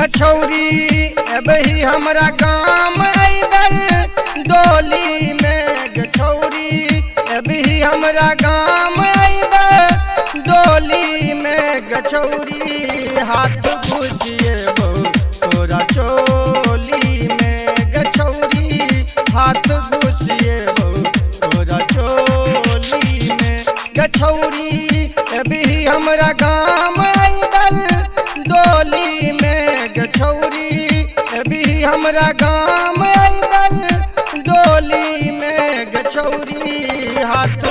गछौरी अबही हमरा गाम अइबर डोली में। गछौरी अबही हमरा गाम अइबर डोली में। गछौरी हाथ घुसिएबो तोरा चोली में। गछौरी हाथ घुसिएबो तोरा चोली में। गछौरी अबही हमरा गाम अइबर डोली में। गछौरी अबही हमरा गाम अइबर डोली में। गछौरी हाथ